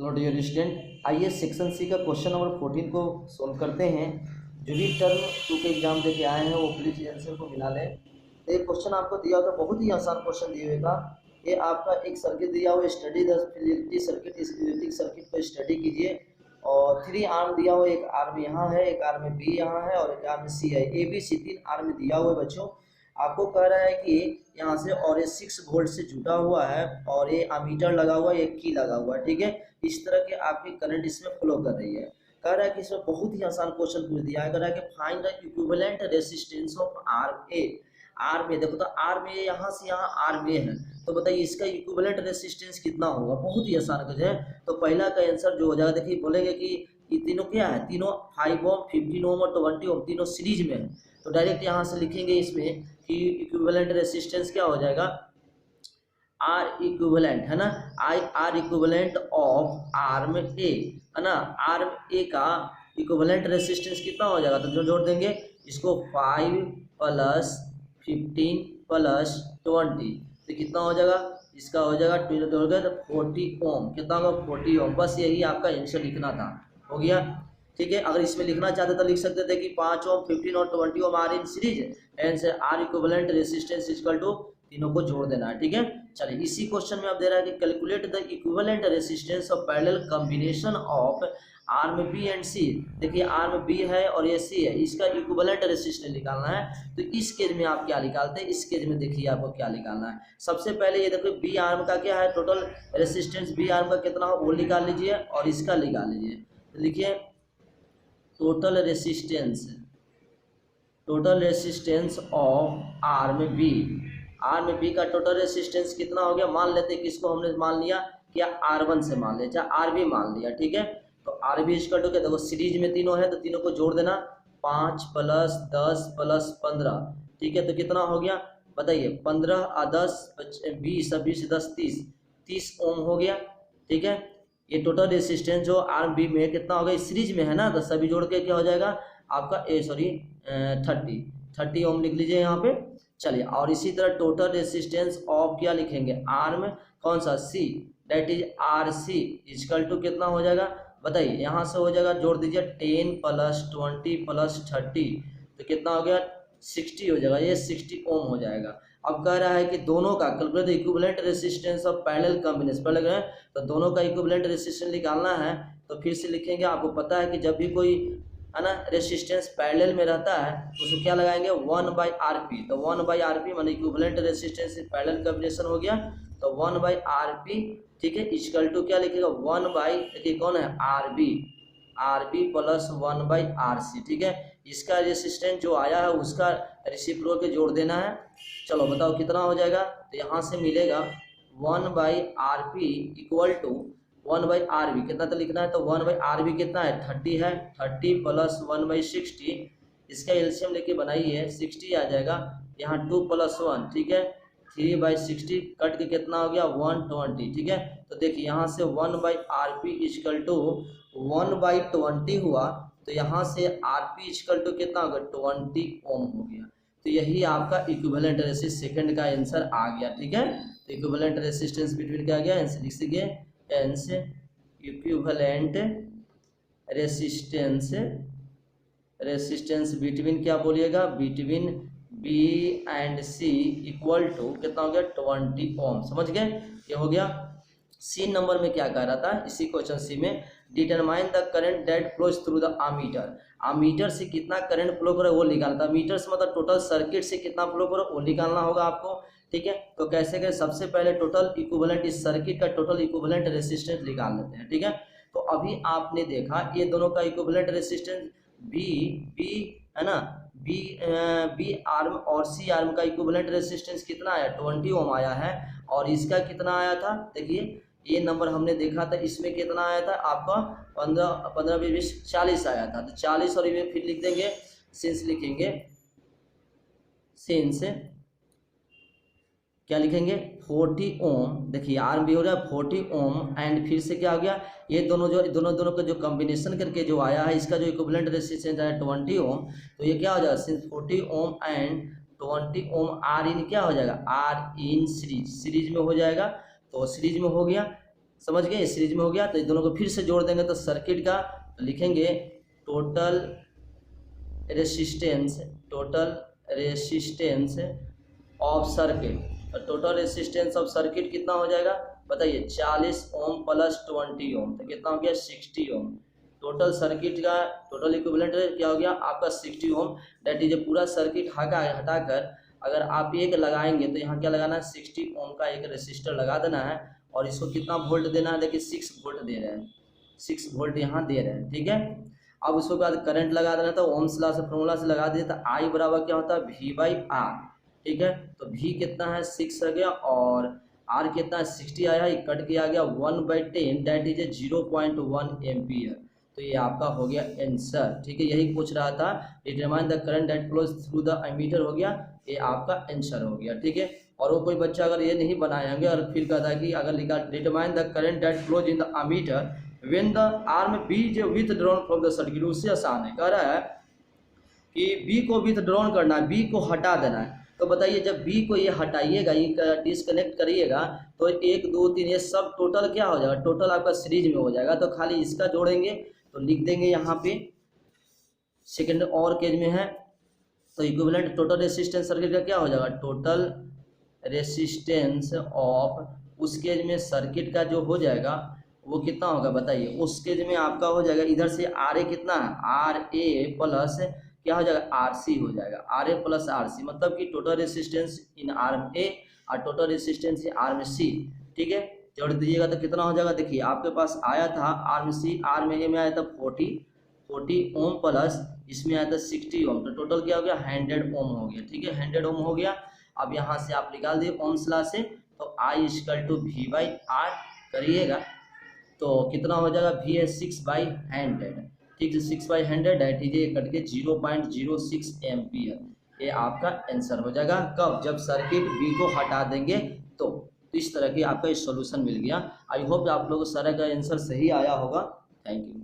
Hello dear student, आइए section C का question number 14 को सोल्व करते हैं। जो भी टर्म 2 के एग्जाम देके आए हैं वो प्लीज आंसर को मिला लें। तो एक क्वेश्चन आपको दिया होगा, बहुत ही आसान क्वेश्चन दिए हुए का। ये आपका एक सर्किट दिया हुआ, स्टडी द फिलिप्टिक सर्किट, इस फिलिप्टिक सर्किट को स्टडी कीजिए। और 3 आर्म दिया हुआ, एक आर्म यहाँ है, एक आर्म बी यहाँ है और एक आर्म सी है। ए बी सी 3 आर्म दिया हुआ है बच्चों। आपको कह रहा है कि यहाँ से और ये 6 वोल्ट से जुटा हुआ है और ये अमीटर लगा हुआ है, एक की लगा हुआ है, ठीक है। इस तरह के आपकी करंट इसमें फ्लो कर रही है। कह रहा है कि इसमें बहुत ही आसान क्वेश्चन पूछ दिया है। कह रहा है कि find the equivalent resistance of arm A. Arm A देखो, तो आर्म ए यहाँ से यहाँ आर्म ए है, तो बताइए इसका इक्विवेलेंट रेजिस्टेंस कितना होगा। बहुत ही आसान क्वेश्चन है। तो पहला का आंसर जो हो जाएगा, देखिए बोलेंगे कि ये तीनों क्या है, तीनों 5 ओम, 15 ओम और 20 ओम, तीनों सीरीज में है। तो डायरेक्ट यहाँ से लिखेंगे इसमें कि इक्विवेलेंट रेजिस्टेंस क्या हो जाएगा, आर इक्विवेलेंट है ना, आर इक्विवेलेंट ऑफ आर्म ए है ना। आर्म ए का इक्विवेलेंट रेजिस्टेंस कितना हो जाएगा, तो जो जोड़ देंगे इसको 5 + 15 + 20, तो कितना हो जाएगा, इसका हो जाएगा 40 ओम। कितना होगा, 40 ओम। बस यही आपका आंसर लिखना था, हो गया, ठीक है। अगर इसमें लिखना चाहते तो लिख सकते थे कि 5 ओम, 15 और 20 ohm are in series, and R equivalent resistance equal to तीनों को जोड़ देना है, ठीक है। चलिए इसी क्वेश्चन में आप दे रहा है कि calculate the equivalent resistance of parallel combination of arm B and C. देखिए आर्म बी है और ये सी है, इसका इक्विवेलेंट रेजिस्टेंस निकालना है। तो इस केस में आप क्या निकालते हैं, इस केस में देखिए आपको क्या निकालना है। सबसे पहले ये देखो बी आर्म का क्या है, टोटल रेजिस्टेंस बी आर्म का कितना हो वो निकाल लीजिए और इसका निकाल लीजिए। तो लिखिए total resistance of arm B. Arm B का टोटल रेजिस्टेंस कितना हो गया, मान लेते हैं किसको हमने मान लिया, क्या R1 से मान लिया, चाहे RB मान लिया, ठीक है। तो RB इक्वल टू क्या, देखो सीरीज में तीनों है तो तीनों को जोड़ देना, 5 + 10 + 15, ठीक है। तो कितना हो गया बताइए, 15 और 10 20 और 20 10 30 ओम हो गया, ठीक है। ये टोटल रेजिस्टेंस जो RB में कितना हो गया, सीरीज में है ना, तो सभी जोड़ के क्या हो जाएगा आपका 30 ओम लिख लीजिए यहाँ पे। चलिए और इसी तरह टोटल रेजिस्टेंस ऑफ क्या लिखेंगे, आर्म कौन सा, C, that is R C equal to कितना हो जाएगा बताइए, यहाँ से हो जाएगा जोड़ दीजिए 10 + 20 + 30, तो कितना हो गया 60 हो जाएगा, ये 60 ओम हो जाएगा। अब कह रहा है कि दोनों का calculate the equivalent resistance of parallel combination, पहले करें तो दोनों का इक्विवेलेंट रेजिस्टेंस निकालना है। तो फिर से लिखेंगे, आपको पता है कि जब भी कोई है ना रेजिस्टेंस पैरेलल में रहता है तो उसको क्या लगाएंगे 1/RP। तो 1/RP माने इक्विवेलेंट रेजिस्टेंस पैरेलल कॉम्बिनेशन हो गया, तो 1/RP, ठीक है, इक्वल टू क्या लिखेगा 1 देखिए कौन है RB + 1/RC, ठीक है। इसका रेजिस्टेंस जो आया है उसका रेसिप्रोकल जोड़ देना है। चलो बताओ कितना हो जाएगा, तो यहाँ से मिलेगा 1/RP इक्वल टू 1/RB कितना तो लिखना है, तो 1/RB कितना है 30 है, 30 + 1/60, इसका एलसीएम लेके बनाइए 60 आ जाएगा, यहाँ 2 + 1, ठीक है, 3/60 कट के कितना हो गया 120, ठीक है। तो देखिए यहाँ से 1/RP इक्वल टू 1/20 हुआ, तो यहाँ से RP इक्वल टू कितना होगा 20 ओम हो गया। तो यही आपका इक्विवेलेंट रेजिस्टेंस सेकंड का आंसर आ गया, ठीक है। तो इक्विवेलेंट रेजिस्टेंस बिटवीन क्या आ गया, आंसर लिख दीजिए, हेंस इक्विवेलेंट रेजिस्टेंस बिटवीन क्या बोलिएगा, between B and C equal to कितना हो गया 20 ओम। समझ गए, ये हो गया। सी नंबर में क्या कह रहा था, इसी क्वेश्चन सी में determine the current that flows through the ammeter. Ammeter से कितना करंट फ्लो करे वो निकालता है। मीटर से मतलब टोटल सर्किट से कितना फ्लो करे वो निकालना होगा आपको, ठीक है। तो कैसे करें, सबसे पहले टोटल इक्विवेलेंट, इस सर्किट का टोटल इक्विवेलेंट रेजिस्टेंस निकाल लेते हैं, ठीक है। तो अभी आपने देखा ये दोनों का इक्विवेलेंट रेजिस्टेंस बी है ना, बी आर्म और सी आर्म का इक्विवेलेंट रेजिस्टेंस कितना आया 20 ओम आया है, और इसका कितना आया था देखिए, ये नंबर हमने देखा था, इसमें कितना आया था आपका 15 20 40 आया था। तो 40 और ये फिर लिख देंगे, सिंस लिखेंगे, सिंस क्या लिखेंगे 40 ओम, देखिए आर्म भी हो रहा है 40 ओम, एंड फिर से क्या हो गया, ये दोनों का जो कॉम्बिनेशन करके जो आया है इसका जो इक्विवेलेंट रेजिस्टेंस है 20 ओम, तो ये क्या हो जाएगा since 40 ohm and 20 ohm are in क्या हो जाएगा, आर इन सीरीज में हो जाएगा। तो सीरीज में हो गया, समझ गए, इस सीरीज में हो गया। तो इन दोनों को फिर से जोड़ देंगे तो सर्किट का तो लिखेंगे टोटल रेसिस्टेंस ऑफ सर्किट। और टोटल रेसिस्टेंस ऑफ सर्किट कितना हो जाएगा बताइए, 40 ओम प्लस 20 ओम, तो कितना हो गया 60 ओम। टोटल सर्किट का टोटल इक्विवेलेंट क्या हो गया आपका 60 ओम। दैट इज पूरा सर्किट हटाकर अगर आप एक लगाएंगे तो यहाँ क्या लगाना है 60 ओम का एक रेसिस्टर लगा देना है। और इसको कितना वोल्ट देना है, देखिए 6 वोल्ट दे रहे हैं, 6 वोल्ट यहाँ दे रहे हैं, ठीक है। अब उसके बाद करंट लगा देना, तो ओम्स लॉ से फॉर्मूला से लगा दिया, तो आई बराबर क्या होता है V/R, ठीक है। तो V कितना है 6 आ गया और R कितना है 60 आया, ये कट के आ गया 1/10 दैट इज 0.1 एम्पियर। तो ये आपका हो गया आंसर, ठीक है। यही पूछ रहा था, determine the current that flows through the ammeter हो गया, ये आपका आंसर हो गया, ठीक है। और वो कोई बच्चा अगर ये नहीं बनाए होंगे और फिर कहता है कि अगर लिखा determine the current that flows in the ammeter when the arm B is withdrawn from the circuit, उससे आसान है। कह रहा है कि बी को विथड्रॉन करना है, बी को हटा देना है। तो बताइए जब बी को ये हटाइएगा, ये डिसकनेक्ट करिएगा, तो 1 2 3 ये सब टोटल क्या हो जाएगा, टोटल आपका सीरीज में हो जाएगा। तो खाली इसका जोड़ेंगे तो लिख देंगे यहाँ पे सेकेंड और केज में है, तो इक्विवेलेंट टोटल रेसिस्टेंस सर्किट का क्या हो जाएगा, टोटल रेसिस्टेंस ऑफ उस केज में सर्किट का जो हो जाएगा वो कितना होगा बताइए। उस केज में आपका हो जाएगा इधर से RA कितना है, RA प्लस क्या हो जाएगा RC हो जाएगा, RA प्लस RC, मतलब कि total resistance in arm A और टोटल रेसिस्टेंस इन आर्म C, ठीक है। जोड़ दीजिएगा तो कितना हो जाएगा, देखिए आपके पास आया था आर्म C, आर्म A में आया था 40 ओम प्लस इसमें आया था 60 ओम, तो टोटल क्या हो गया 100 ओम हो गया, ठीक है, 100 ओम हो गया। अब यहाँ से आप निकाल दिए ओम्स लॉ से, तो I = V/R करिएगा तो कितना हो जाएगा, V है 6/100, ठीक है, 6/100 दैट इज कट के 0.06 एम्पियर। ये आपका आंसर हो जाएगा कब, जब सर्किट B को हटा देंगे तो इस तरह की आपका सॉल्यूशन मिल गया। आई होप आप लोगों को सारा का आंसर सही आया होगा। Thank you.